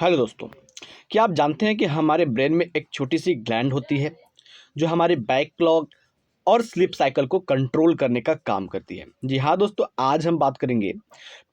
Hello दोस्तों, क्या आप जानते हैं कि हमारे ब्रेन में एक छोटी सी ग्लैंड होती है जो हमारे बैकलॉग और स्लीप साइकिल को कंट्रोल करने का काम करती है। जी हाँ दोस्तों, आज हम बात करेंगे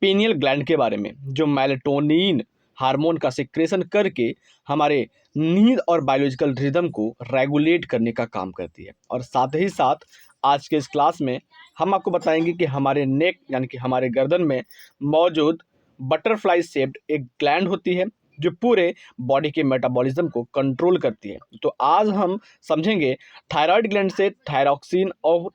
पीनियल ग्लैंड के बारे में जो मेलाटोनिन हार्मोन का सिक्रेशन करके हमारे नींद और बायोलॉजिकल रिदम को रेगुलेट करने का काम करती है। और साथ ही साथ आज के इस क्लास में हम आपको बताएंगे कि हमारे नेक यानी कि हमारे गर्दन में मौजूद बटरफ्लाई शेप्ड एक ग्लैंड होती है जो पूरे बॉडी के मेटाबॉलिज्म को कंट्रोल करती है। तो आज हम समझेंगे थायराइड ग्लैंड से थायरॉक्सिन और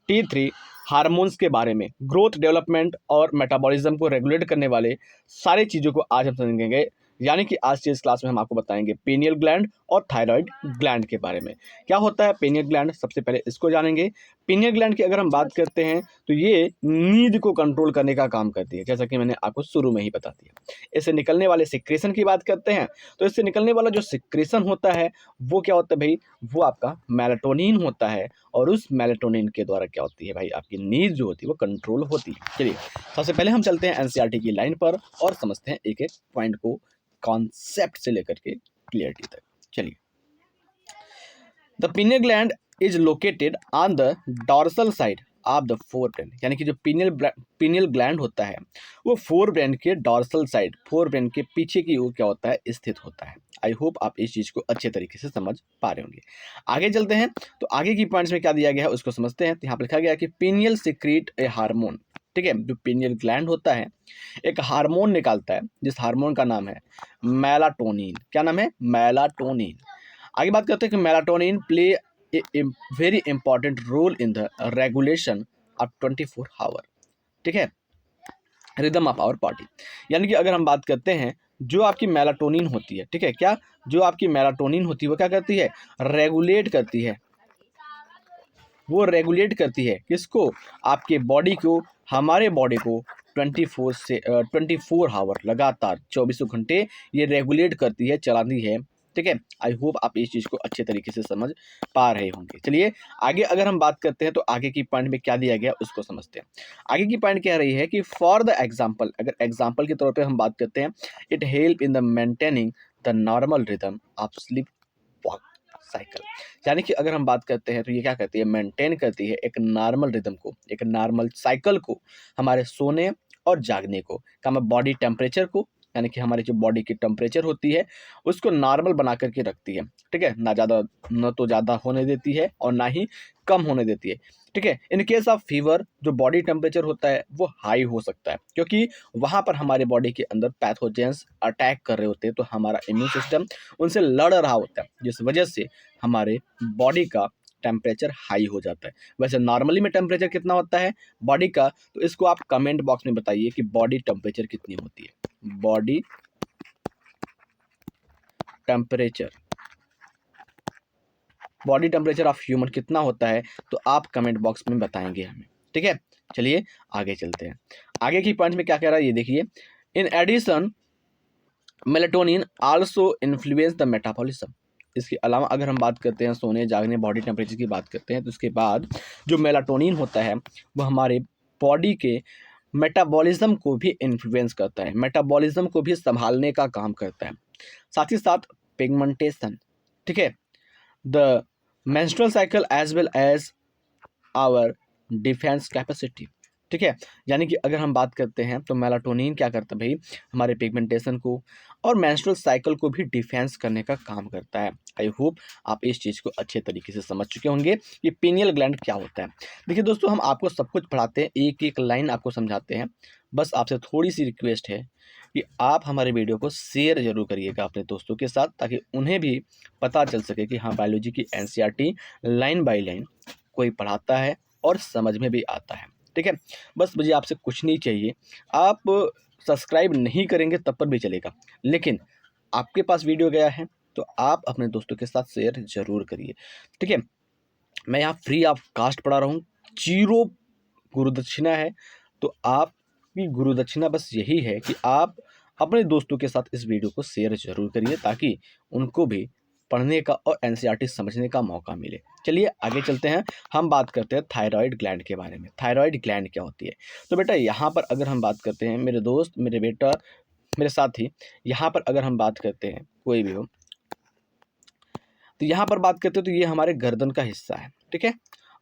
T3 हार्मोन्स के बारे में, ग्रोथ, डेवलपमेंट और मेटाबॉलिज्म को रेगुलेट करने वाले सारी चीज़ों को आज हम समझेंगे। यानी कि आज के इस क्लास में हम आपको बताएंगे पीनियल ग्लैंड और थायराइड ग्लैंड के बारे में। क्या होता है पीनियल ग्लैंड, सबसे पहले इसको जानेंगे। पीनियल ग्लैंड की अगर हम बात करते हैं तो ये नींद को कंट्रोल करने का काम करती है, जैसा कि मैंने आपको शुरू में ही बता दिया। इससे निकलने वाले सिक्रेशन की बात करते हैं तो इससे निकलने वाला जो सिक्रेशन होता है वो क्या होता है भाई, वो आपका मेलाटोनिन होता है। और उस मेलाटोनिन के द्वारा क्या होती है भाई, आपकी नींद जो होती है वो कंट्रोल होती है। चलिए सबसे पहले हम चलते हैं एनसीईआरटी की लाइन पर और समझते हैं एक एक पॉइंट को, कॉन्सेप्ट से लेकर के क्लियरिटी तक। चलिए, the pineal gland is located on the dorsal side of the fore brain, यानी कि जो पिनियल ग्लैंड होता है वो फोर ब्रेन के डॉर्सल साइड, फोर ब्रेन के पीछे की ओर क्या होता है, स्थित होता है। आई होप आप इस चीज़ को अच्छे तरीके से समझ पा रहे होंगे। आगे चलते हैं तो आगे की पॉइंट्स में क्या दिया गया है उसको समझते हैं। तो यहाँ पर लिखा गया है कि पिनियल सिक्रीट ए हार्मोन, ठीक है। जो पिनियल ग्लैंड होता है एक हार्मोन निकालता है जिस हार्मोन का नाम है मेलाटोनिन। क्या नाम है? मेलाटोनिन। आगे बात करते हैं कि melatonin play a very important role in the regulation of 24 hour, ठीक है, रिदम ऑफ आवर बॉडी। यानी कि अगर हम बात करते हैं जो आपकी मेलाटोनिन होती है, ठीक है, क्या जो आपकी मेलाटोनिन होती है वो क्या करती है, रेगुलेट करती है। वो रेगुलेट करती है किसको, आपके बॉडी को, हमारे बॉडी को 24 आवर लगातार 24 घंटे ये रेगुलेट करती है, चलाती है, ठीक है। आई होप आप इस चीज़ को अच्छे तरीके से समझ पा रहे होंगे। चलिए आगे अगर हम बात करते हैं तो आगे की पॉइंट में क्या दिया गया उसको समझते हैं। आगे की पॉइंट कह रही है कि फॉर द एग्जाम्पल, अगर एग्जाम्पल के तौर पे हम बात करते हैं, it help in the maintaining the normal rhythm of sleep walk cycle. यानी कि अगर हम बात करते हैं तो ये क्या करती है, मेंटेन करती है एक नॉर्मल रिदम को, एक नॉर्मल साइकिल को, हमारे सोने और जागने को, क्या मैं बॉडी टेम्परेचर को, यानी कि हमारी जो बॉडी की टेम्परेचर होती है उसको नॉर्मल बना करके रखती है, ठीक है। ना ज़्यादा, न तो ज़्यादा होने देती है और ना ही कम होने देती है, ठीक है। इन केस ऑफ फीवर जो बॉडी टेम्परेचर होता है वो हाई हो सकता है क्योंकि वहाँ पर हमारे बॉडी के अंदर पैथोजेंस अटैक कर रहे होते हैं, तो हमारा इम्यून सिस्टम उनसे लड़ रहा होता है, जिस वजह से हमारे बॉडी का टेम्परेचर हाई हो जाता है। वैसे नॉर्मली में टेम्परेचर कितना होता है बॉडी का, तो इसको आप कमेंट बॉक्स में बताइए कि बॉडी टेम्परेचर कितनी होती है। Body temperature, body temperature of human कितना होता है, तो आप कमेंट बॉक्स में बताएंगे हमें, ठीक है। चलिए आगे चलते हैं। आगे की पॉइंट में क्या कह रहा है ये देखिए, in addition melatonin also influence the metabolism. इसके अलावा अगर हम बात करते हैं सोने जागने बॉडी टेम्परेचर की बात करते हैं तो उसके बाद जो मेलाटोनिन होता है वो हमारे बॉडी के मेटाबॉलिज्म को भी इन्फ्लुएंस करता है, मेटाबॉलिज्म को भी संभालने का काम करता है। साथ ही साथ पिगमेंटेशन, ठीक है, the menstrual cycle as well as our defence capacity, ठीक है। यानी कि अगर हम बात करते हैं तो मेलाटोनिन क्या करता है भाई, हमारे पिगमेंटेशन को और मेंस्ट्रुअल साइकिल को भी डिफेंस करने का काम करता है। आई होप आप इस चीज़ को अच्छे तरीके से समझ चुके होंगे कि पीनियल ग्लैंड क्या होता है। देखिए दोस्तों, हम आपको सब कुछ पढ़ाते हैं, एक एक लाइन आपको समझाते हैं। बस आपसे थोड़ी सी रिक्वेस्ट है कि आप हमारे वीडियो को शेयर जरूर करिएगा अपने दोस्तों के साथ, ताकि उन्हें भी पता चल सके कि हाँ, बायोलॉजी की एनसीईआरटी लाइन बाय लाइन कोई पढ़ाता है और समझ में भी आता है, ठीक है। बस मुझे आपसे कुछ नहीं चाहिए, आप सब्सक्राइब नहीं करेंगे तब पर भी चलेगा, लेकिन आपके पास वीडियो गया है तो आप अपने दोस्तों के साथ शेयर जरूर करिए, ठीक है। मैं यहाँ फ्री ऑफ कास्ट पढ़ा रहा हूँ, जीरो गुरुदक्षिणा है। तो आपकी गुरुदक्षिणा बस यही है कि आप अपने दोस्तों के साथ इस वीडियो को शेयर जरूर करिए ताकि उनको भी पढ़ने का और एनसीईआरटी समझने का मौका मिले। चलिए आगे चलते हैं, हम बात करते हैं थायराइड ग्लैंड के बारे में। थायराइड ग्लैंड क्या होती है, तो बेटा यहाँ पर अगर हम बात करते हैं मेरे दोस्त, मेरे बेटा, मेरे साथ ही यहाँ पर अगर हम बात करते हैं, कोई भी हो, तो यहाँ पर बात करते हैं तो ये हमारे गर्दन का हिस्सा है, ठीक है।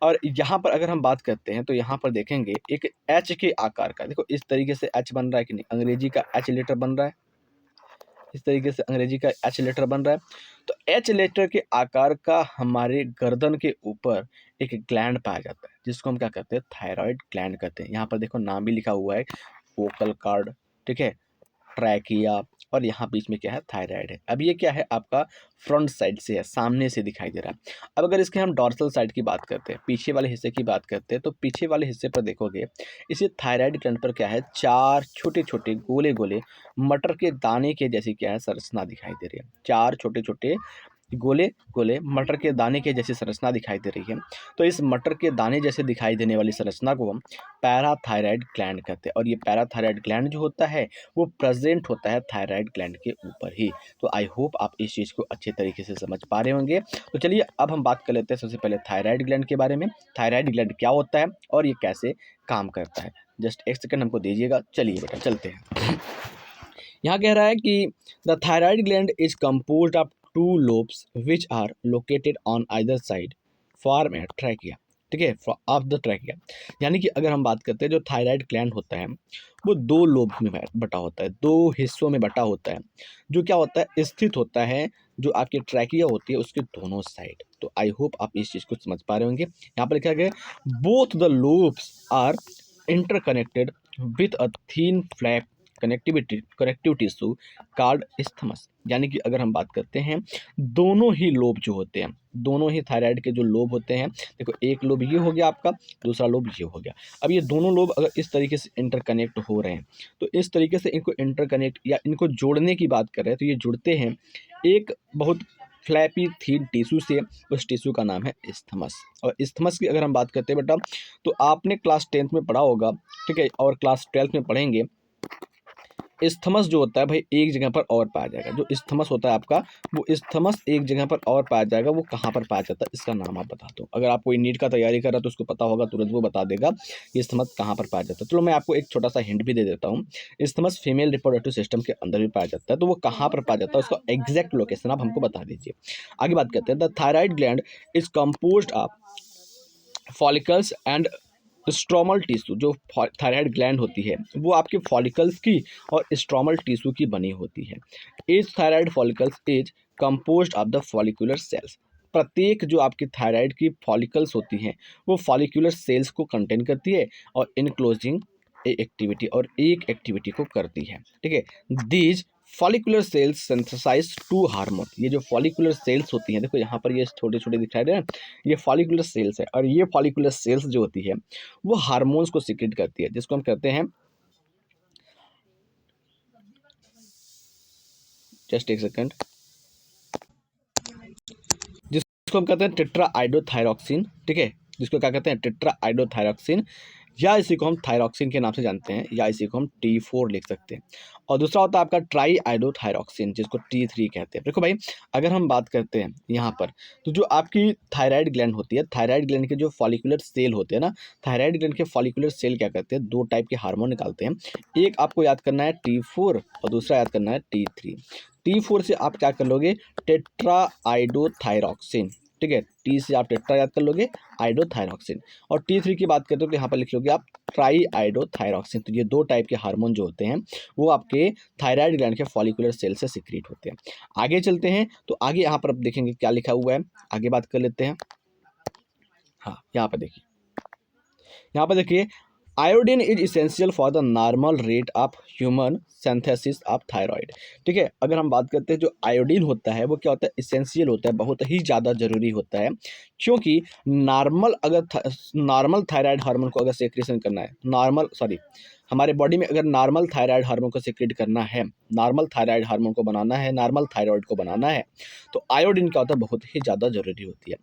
और यहाँ पर अगर हम बात करते हैं तो यहाँ पर देखेंगे एक एच के आकार का, देखो इस तरीके से एच बन रहा है कि नहीं, अंग्रेजी का एच लेटर बन रहा है, इस तरीके से अंग्रेजी का एच लेटर बन रहा है। तो एच लेटर के आकार का हमारे गर्दन के ऊपर एक ग्लैंड पाया जाता है, जिसको हम क्या कहते हैं, थायराइड ग्लैंड कहते हैं। यहाँ पर देखो नाम भी लिखा हुआ है, वोकल कार्ड, ठीक है, ट्रैकिया, और यहाँ बीच में क्या है, थायराइड है। अब ये क्या है, आपका फ्रंट साइड से है, सामने से दिखाई दे रहा है। अब अगर इसके हम डॉर्सल साइड की बात करते हैं, पीछे वाले हिस्से की बात करते हैं, तो पीछे वाले हिस्से पर देखोगे इसे थायराइड ग्लैंड पर क्या है, चार छोटे छोटे गोले गोले मटर के दाने के जैसी क्या है, संरचना दिखाई दे रही है। चार छोटे छोटे गोले गोले मटर के दाने के जैसी संरचना दिखाई दे रही है। तो इस मटर के दाने जैसे दिखाई देने वाली संरचना को हम पैराथायराइड ग्लैंड कहते हैं। और ये पैराथायराइड ग्लैंड जो होता है वो प्रेजेंट होता है थायराइड ग्लैंड के ऊपर ही। तो आई होप आप इस चीज़ को अच्छे तरीके से समझ पा रहे होंगे। तो चलिए अब हम बात कर लेते हैं सबसे पहले थायराइड ग्लैंड के बारे में। थायराइड ग्लैंड क्या होता है और ये कैसे काम करता है, जस्ट एक सेकंड हमको दीजिएगा। चलिए बेटा चलते हैं। यहाँ कह रहा है कि the thyroid gland is composed of two lobes which are located on either side form a trachea, ठीक है, ऑफ द ट्रैकिया। यानी कि अगर हम बात करते हैं जो थायराइड ग्लैंड होता है वो दो लोब में बटा होता है, दो हिस्सों में बटा होता है, जो क्या होता है, स्थित होता है जो आपकी ट्रैकिया होती है उसके दोनों साइड। तो आई होप आप इस चीज़ को समझ पा रहे होंगे। यहाँ पर लिखा गया both the lobes are interconnected with a thin flap connective tissue card isthmus. यानी कि अगर हम बात करते हैं दोनों ही लोब जो होते हैं, दोनों ही थायराइड के जो लोब होते हैं, देखो एक लोब ये हो गया आपका, दूसरा लोब ये हो गया। अब ये दोनों लोब अगर इस तरीके से इंटरकनेक्ट हो रहे हैं तो इस तरीके से इनको इंटरकनेक्ट या इनको जोड़ने की बात कर रहे हैं तो ये जुड़ते हैं एक बहुत फ्लैपी थीन टिश्यू से। उस टिश्यू का नाम है इस्थमस। और इस्थमस की अगर हम बात करते हैं बेटा तो आपने क्लास 10th में पढ़ा होगा, ठीक है, और क्लास 12th में पढ़ेंगे। इस्थमस जो होता है भाई एक जगह पर और पाया जाएगा, जो इस्थमस होता है आपका वो इस्थमस एक जगह पर और पाया जाएगा। वो कहाँ पर पाया जाता है इसका नाम आप बता दो। अगर आप कोई नीट का तैयारी कर रहा है तो उसको पता होगा, तुरंत वो बता देगा कि इस्थमस कहाँ पर पाया जाता है। चलो मैं आपको एक छोटा सा हिंट भी दे देता हूँ। इस्थमस फीमेल रिप्रोडक्टिव सिस्टम के अंदर भी पाया जाता है। तो वो कहाँ पर पाया जाता है उसका एग्जैक्ट लोकेशन आप हमको बता दीजिए। आगे बात करते हैं। The thyroid gland is composed of follicles and stromal tissue. जो थायराइड ग्लैंड होती है वो आपके फॉलिकल्स की और स्ट्रोमल टिश्यू की बनी होती है। As thyroid follicles is composed of the follicular cells. प्रत्येक जो आपकी थायराइड की फॉलिकल्स होती हैं वो फॉलिकुलर सेल्स को कंटेन करती है और इनक्लोजिंग एक्टिविटी और एक एक्टिविटी को करती है, ठीक है। These follicular cells synthesise two hormone. ये जो फॉलिकुलर सेल्स होती हैं, देखो यहाँ पर ये छोटे छोटे दिखाई दे रहे हैं, ये फॉलिकुलर सेल्स है। और ये फॉलिकुलर सेल्स जो होती है वो हार्मोन्स को सीक्रेट करती है, जिसको हम कहते हैं, जस्ट एक सेकंड, जिसको हम कहते हैं टेट्रा आइडोथायरॉक्सिन, ठीक है, जिसको क्या कहते हैं, टेट्रा आइडोथायरॉक्सिन, या इसी को हम थायरॉक्सिन के नाम से जानते हैं, या इसी को हम T4 लिख सकते हैं। और दूसरा होता है आपका ट्राई आइडोथायरॉक्सिन, जिसको T3 कहते हैं। देखो भाई अगर हम बात करते हैं यहाँ पर तो जो आपकी थायराइड ग्लैंड होती है, थायराइड ग्लैंड के जो फॉलिकुलर सेल होते हैं ना, थायराइड ग्लैंड के फॉलिकुलर सेल क्या करते हैं, दो टाइप के हार्मोन निकालते हैं। एक आपको याद करना है T4 और दूसरा याद करना है T3। T4 से आप क्या कर लोगे, टेट्रा आइडोथायरॉक्सिन, ठीक है, टी से आप टेट्रा याद कर लोगे, आइडोथायरॉक्सिन। और T3 की बात करते हो तो यहाँ पर लिख लोगे आप ट्राई आइडोथायरॉक्सिन। तो ये दो टाइप के हार्मोन जो होते हैं वो आपके थायराइड ग्लैंड के फॉलिकुलर सेल से सिक्रीट होते हैं। आगे चलते हैं तो आगे यहाँ पर आप देखेंगे क्या लिखा हुआ है, आगे बात कर लेते हैं। हाँ यहाँ पर देखिए, यहाँ पर देखिए iodine is essential for the normal rate of human synthesis of thyroid, ठीक है। अगर हम बात करते हैं जो आयोडीन होता है वो क्या होता है, इसेंशियल होता है, बहुत ही ज़्यादा जरूरी होता है। क्योंकि नॉर्मल थायराइड हार्मोन को अगर सेक्रेशन करना है, हमारे बॉडी में अगर नॉर्मल थायराइड हार्मोन को सेक्रेट करना है, नॉर्मल थायराइड हार्मोन को बनाना है, नॉर्मल थायराइड को बनाना है, तो आयोडीन क्या होता है, बहुत ही ज़्यादा जरूरी होती है।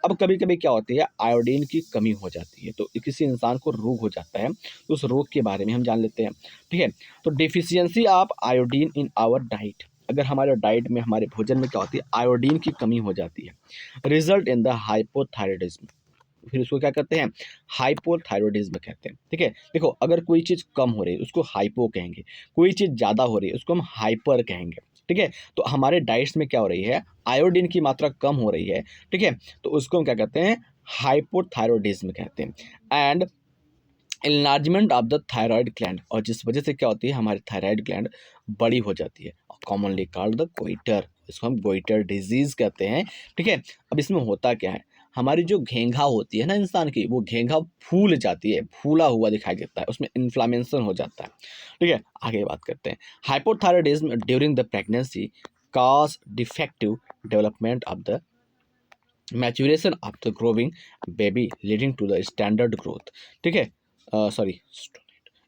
अब कभी कभी क्या होती है, आयोडीन की कमी हो जाती है तो किसी इंसान को रोग हो जाता है, तो उस रोग के बारे में हम जान लेते हैं, ठीक है। तो deficiency of iodine in our diet, अगर हमारे डाइट में, हमारे भोजन में क्या होती है, आयोडीन की कमी हो जाती है, रिजल्ट इन द हाइपोथायराइडिज्म। फिर उसको क्या कहते हैं, हाइपोथायरॉयडिज्म कहते हैं। ठीक है, देखो अगर कोई चीज़ कम हो रही है उसको हाइपो कहेंगे, कोई चीज़ ज़्यादा हो रही है उसको हम हाइपर कहेंगे। ठीक है, तो हमारे डाइट्स में क्या हो रही है, आयोडीन की मात्रा कम हो रही है। ठीक है, तो उसको हम क्या कहते हैं, हाइपोथायरॉयडिज्म कहते हैं। And enlargement of the thyroid gland, और जिस वजह से क्या होती है, हमारी थायराइड ग्लैंड बड़ी हो जाती है, कॉमनली कॉल्ड द गोइटर, इसको हम गोइटर डिजीज कहते हैं। ठीक है, अब इसमें होता क्या है, हमारी जो घेंघा होती है ना इंसान की, वो घेंघा फूल जाती है, फूला हुआ दिखाई देता है, उसमें इन्फ्लामेशन हो जाता है। ठीक है, आगे बात करते हैं, hypothyroidism during the pregnancy cause defective development of the maturation of the growing baby leading to the standard growth. ठीक है, सॉरी,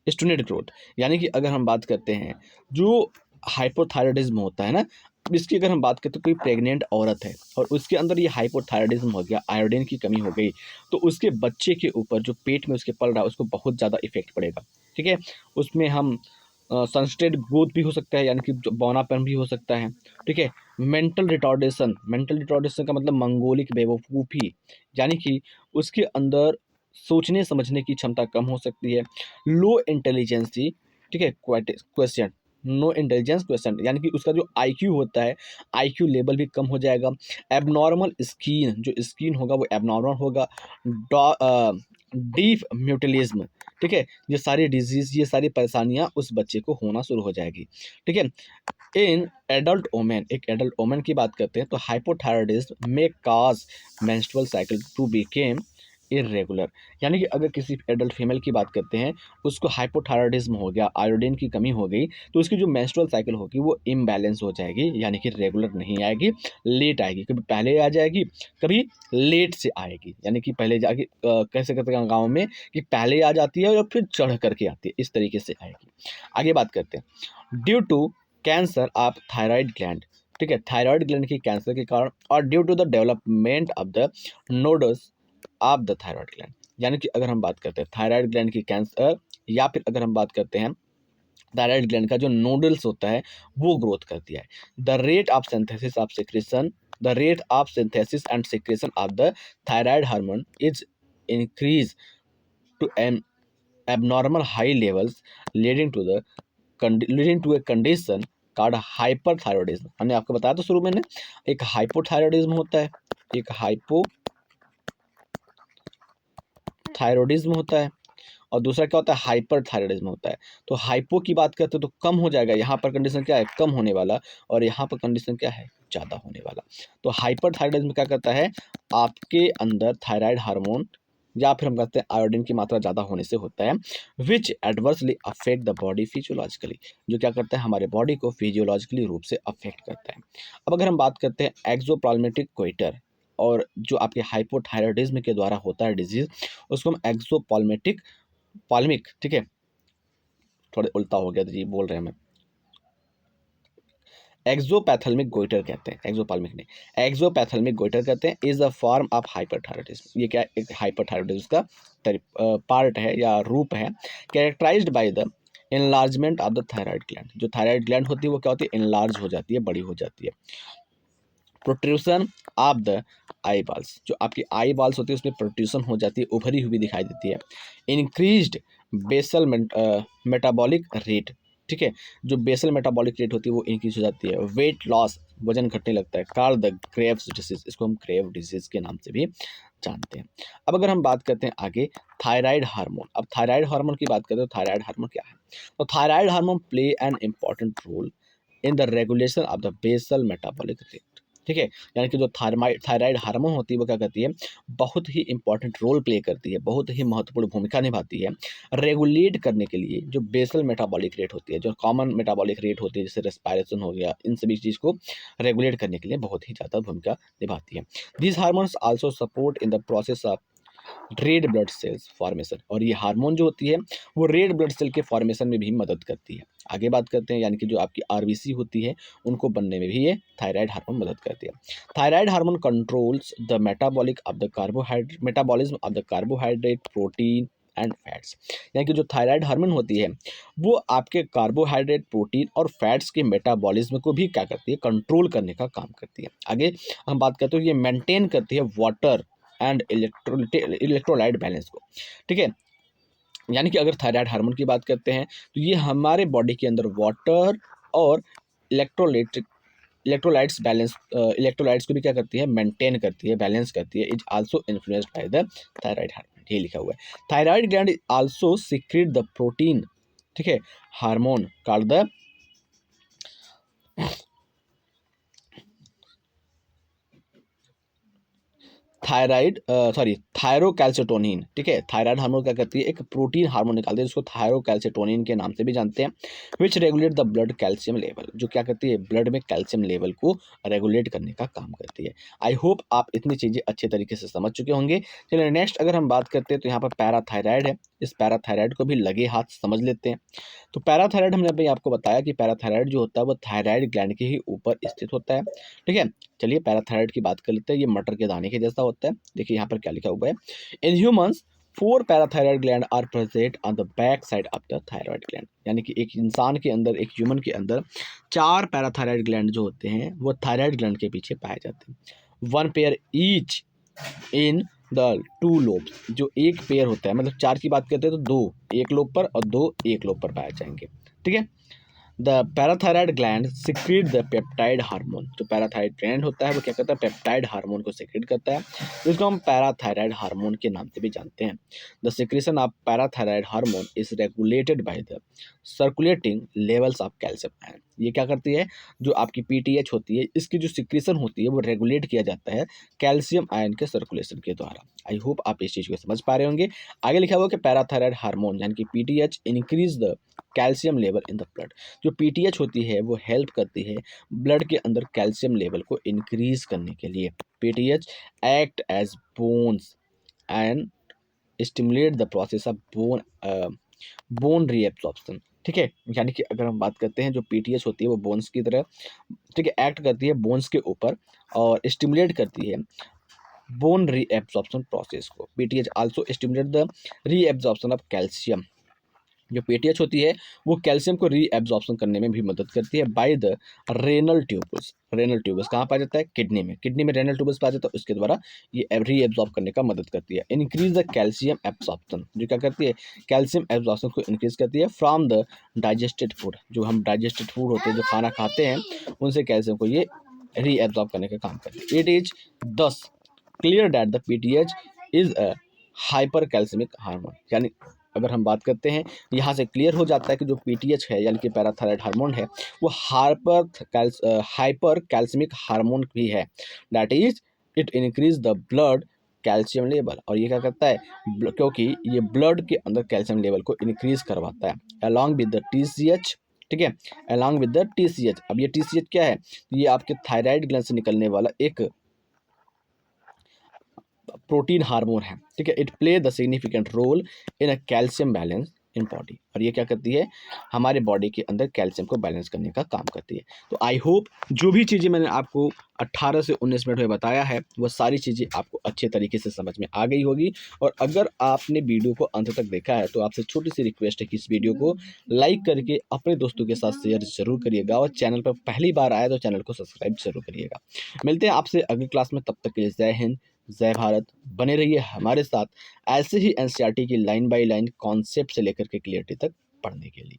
स्टूनेट ग्रोथ, यानी कि अगर हम बात करते हैं जो हाइपोथायरॉयडिज्म होता है ना, इसकी अगर हम बात करते हैं, कोई प्रेग्नेंट औरत है और उसके अंदर ये हाइपोथायरॉयडिज्म हो गया, आयोडीन की कमी हो गई, तो उसके बच्चे के ऊपर जो पेट में उसके पल रहा है उसको बहुत ज़्यादा इफेक्ट पड़ेगा। ठीक है, उसमें हम सनस्टेड ग्रोथ भी हो सकता है, यानी कि बौनापन भी हो सकता है। ठीक है, मेंटल रिटार्डेशन का मतलब मंगोलिक बेवकूफ़ी, यानी कि उसके अंदर सोचने समझने की क्षमता कम हो सकती है। लो इंटेलिजेंसी, ठीक है, क्वेश्चन, नो इंटेलिजेंस क्वेश्चन, यानी कि उसका जो आईक्यू होता है, आईक्यू लेवल भी कम हो जाएगा। एबनॉर्मल स्किन, जो स्किन होगा वो एबनॉर्मल होगा। डीप म्यूटिलिज्म, ठीक है, ये सारी डिजीज, ये सारी परेशानियां उस बच्चे को होना शुरू हो जाएगी। ठीक है, इन एडल्ट वोमेन, एक एडल्ट वोमेन की बात करते हैं, तो हाइपोथायरॉयडिज्म में cause menstrual cycle to became irregular, यानी कि अगर किसी एडल्ट फीमेल की बात करते हैं, उसको हाइपोथायरॉयडिज्म हो गया, आयोडीन की कमी हो गई, तो उसकी जो मेंस्ट्रुअल साइकिल होगी वो इम्बैलेंस हो जाएगी, यानी कि रेगुलर नहीं आएगी, लेट आएगी, कभी पहले आ जाएगी, कभी लेट से आएगी, यानी कि पहले जाके कैसे कहते हैं गाँव में कि पहले आ जाती है और फिर चढ़ करके आती है, इस तरीके से आएगी। आगे बात करते हैं, due to cancer of thyroid gland, ठीक है, थायराइड ग्लैंड की कैंसर के कारण, और due to the development of the nodes of the thyroid gland, यानी कि अगर हम बात करते हैं थायराइड ग्लैंड की कैंसर, या फिर अगर हम बात करते हैं थायराइड ग्लैंड का जो नोडल्स होता है वो ग्रोथ कर दिया है। The rate of synthesis of secretion, the rate of synthesis and secretion of the thyroid hormone is increase to an abnormal high levels leading to the leading to a condition called hyperthyroidism। हमने आपको बताया तो शुरू में ने, एक hypothyroidism होता है, एक हाइपोथायरॉयडिज्म होता है, और दूसरा क्या होता है, हाइपरथायरॉयडिज्म होता है। तो हाइपो की बात करते हैं तो कम हो जाएगा, यहाँ पर कंडीशन क्या है, कम होने वाला, और यहाँ पर कंडीशन क्या है, ज़्यादा होने वाला। तो हाइपरथायरॉयडिज्म क्या करता है, आपके अंदर थायराइड हार्मोन या फिर हम कहते हैं आयोडीन की मात्रा ज़्यादा होने से होता है, which adversely affect the body physiologically, जो क्या करता है, हमारे बॉडी को फिजियोलॉजिकली रूप से अफेक्ट करता है। अब अगर हम बात करते हैं एक्सोप्लाज्मेटिक गोइटर, और जो आपके हाइपोथायरॉयडिज्म के द्वारा होता है डिजीज, उसको हम एक्सोपाल्मेटिक पाल्मिक, ठीक है, थोड़ा उल्टा हो गया तो जी बोल रहे हैं मैं, एक्सोपैथेल्मिक गोइटर कहते हैं, एक्सोपाल्मिक नहीं, एक्सोपैथेल्मिक गोइटर कहते हैं, is a form of hyperthyroidism. ये क्या, एक हाइपरथायरॉयडिज्म का पार्ट है या रूप है, characterised by the enlargement of the thyroid gland, जो थायराइड ग्लैंड होती है वो क्या होती है, इनलार्ज हो जाती है, बड़ी हो जाती है। प्रोट्रूशन ऑफ द आई बाल्स, जो आपकी आई बाल्स होती है उसमें प्रोट्रूशन हो जाती है, उभरी हुई दिखाई देती है। इंक्रीज्ड बेसल मेटाबॉलिक रेट, ठीक है, जो बेसल मेटाबॉलिक रेट होती है वो इंक्रीज हो जाती है। वेट लॉस, वजन घटने लगता है। कार द ग्रेव्स डिजीज, इसको हम ग्रेव डिजीज के नाम से भी जानते हैं। अब अगर हम बात करते हैं आगे थायराइड हार्मोन, अब थायराइड हार्मोन की बात करते हैं, तो थायराइड हार्मोन क्या है, तो thyroid hormone play an important role in the regulation of the basal metabolic rate, ठीक है, यानी कि जो थायराइड हार्मोन होती है वो क्या करती है, बहुत ही इंपॉर्टेंट रोल प्ले करती है, बहुत ही महत्वपूर्ण भूमिका निभाती है रेगुलेट करने के लिए, जो बेसल मेटाबॉलिक रेट होती है, जो कॉमन मेटाबॉलिक रेट होती है, जैसे रेस्पायरेशन हो गया, इन सभी चीज़ को रेगुलेट करने के लिए बहुत ही ज़्यादा भूमिका निभाती है। These hormones also support in the process of red blood cells formation, और ये हार्मोन जो होती है वो रेड ब्लड सेल के फॉर्मेशन में भी मदद करती है। आगे बात करते हैं, यानी कि जो आपकी आरबीसी होती है उनको बनने में भी ये थायराइड हार्मोन मदद करती है। Thyroid hormone controls the metabolic of the carbohydrate, metabolism of the carbohydrate, protein and fats, यानी कि जो थायराइड हार्मोन होती है वो आपके कार्बोहाइड्रेट, प्रोटीन और फैट्स के मेटाबॉलिज्म को भी क्या करती है, कंट्रोल करने का काम करती है। आगे हम बात करते हैं, ये मेंटेन करती है वाटर एंड इलेक्ट्रोलाइट बैलेंस को। ठीक है, यानी कि अगर थायराइड हार्मोन की बात करते हैं तो ये हमारे बॉडी के अंदर वाटर और इलेक्ट्रोलाइट्स बैलेंस, इलेक्ट्रोलाइट्स को भी क्या करती है, मेंटेन करती है, बैलेंस करती है। Is also influenced by the thyroid hormone, ये लिखा हुआ है। Thyroid gland also secret the protein, ठीक है, हार्मोन कॉल्ड द थायरोकैल्सिटोनिन। ठीक है, थायराइड हार्मोन क्या करती है, एक प्रोटीन हार्मोन निकालती है जिसको थायरोकैल्सिटोनिन के नाम से भी जानते हैं, विच regulate the blood calcium level, जो क्या करती है, ब्लड में कैल्शियम लेवल को रेगुलेट करने का काम करती है। आई होप आप इतनी चीज़ें अच्छे तरीके से समझ चुके होंगे। चलिए नेक्स्ट अगर हम बात करते हैं तो यहाँ पर पैराथायराइड है, इस पैराथायराइड को भी लगे हाथ समझ लेते हैं। तो पैराथायराइड हमने अभी आपको बताया कि पैराथायराइड जो होता है वो थायराइड ग्लैंड के ही ऊपर स्थित होता है। ठीक है, चलिए पैराथायराइड की बात कर लेते हैं। ये मटर के दाने के जैसा होता है। देखिए यहाँ पर क्या लिखा हुआ है, in humans 4 parathyroid gland are present on the back side of the thyroid gland, यानी कि एक इंसान के अंदर, एक ह्यूमन के अंदर 4 पैराथायराइड ग्लैंड जो होते हैं वो थायराइड ग्लैंड के पीछे पाए जाते हैं। 1 pair each in the 2 lobes, जो एक पेयर होता है, मतलब 4 की बात करते हैं तो 2 एक लोब पर और 2 एक लोब पर पाए जाएंगे। ठीक है, the parathyroid gland secrete the peptide hormone, जो पैराथायराइड ग्लैंड होता है वो क्या करता है, पेप्टाइड हार्मोन को सिक्रीट करता है, जिसको हम पैराथायराइड हार्मोन के नाम से भी जानते हैं। The secretion of parathyroid hormone is regulated by the circulating levels of calcium ion. ये क्या करती है, जो आपकी पीटीएच होती है, इसकी जो सिक्रीशन होती है वो रेगुलेट किया जाता है कैल्शियम आयन के सर्कुलेशन के द्वारा। आई होप आप इस चीज़ को समझ पा रहे होंगे। आगे लिखा हुआ कि पैराथायराइड हार्मोन यानी कि PTH increase the calcium level in the blood, जो पीटीएच होती है वो हेल्प करती है ब्लड के अंदर कैल्शियम लेवल को इंक्रीज करने के लिए। PTH act as bones and stimulate the process of bone reabsorption. ठीक है, यानी कि अगर हम बात करते हैं, जो पीटीएच होती है वो बोन्स की तरह, ठीक है, एक्ट करती है बोन्स के ऊपर और स्टिमुलेट करती है बोन रीएब्सॉर्प्शन प्रोसेस को। PTH also stimulate the reabsorption of calcium, जो पीटीएच होती है वो कैल्शियम को रीएब्जॉर्प्शन करने में भी मदद करती है बाय द रेनल ट्यूबस। रेनल ट्यूबस कहाँ पाया जाता है, किडनी में, किडनी में रेनल ट्यूबस पाया जाता है, उसके द्वारा ये रीएब्जॉर्ब करने का मदद करती है। इंक्रीज द कैल्शियम एब्जॉर्प्शन, जो क्या करती है, कैल्शियम एब्जॉर्प्शन को इंक्रीज करती है फ्रॉम द डाइजेस्टेड फूड, जो हम डाइजेस्टेड फूड होते हैं, जो खाना खाते हैं, उनसे कैल्शियम को ये रीएब्जॉर्ब करने का काम करती है। इट इज दस clear that the PTH is a hyper calcaemic hormone, यानी अगर हम बात करते हैं, यहाँ से क्लियर हो जाता है कि जो पीटीएच है यानी कि पैराथायराइड हार्मोन है वो हाइपर कैल्सिमिक हार्मोन भी है। That is it increase the blood calcium level, और ये क्या करता है, क्योंकि ये ब्लड के अंदर कैल्शियम लेवल को इंक्रीज करवाता है अलॉन्ग विद द टीसीएच। ठीक है, अलॉन्ग विद द टीसीएच। अब ये टीसीएच क्या है, ये आपके थायराइड ग्लैंड से निकलने वाला एक प्रोटीन हार्मोन है। ठीक है, it play the significant role in a calcium balance in body, और ये क्या करती है, हमारे बॉडी के अंदर कैल्शियम को बैलेंस करने का काम करती है। तो आई होप जो भी चीज़ें मैंने आपको 18 से 19 मिनट में बताया है वो सारी चीज़ें आपको अच्छे तरीके से समझ में आ गई होगी। और अगर आपने वीडियो को अंत तक देखा है तो आपसे छोटी सी रिक्वेस्ट है कि इस वीडियो को लाइक करके अपने दोस्तों के साथ शेयर जरूर करिएगा, और चैनल पर पहली बार आए तो चैनल को सब्सक्राइब जरूर करिएगा। मिलते हैं आपसे अगली क्लास में, तब तक के लिए जय हिंद, जय भारत। बने रहिए हमारे साथ ऐसे ही एनसीईआरटी की लाइन बाय लाइन कॉन्सेप्ट से लेकर के क्लियरिटी तक पढ़ने के लिए।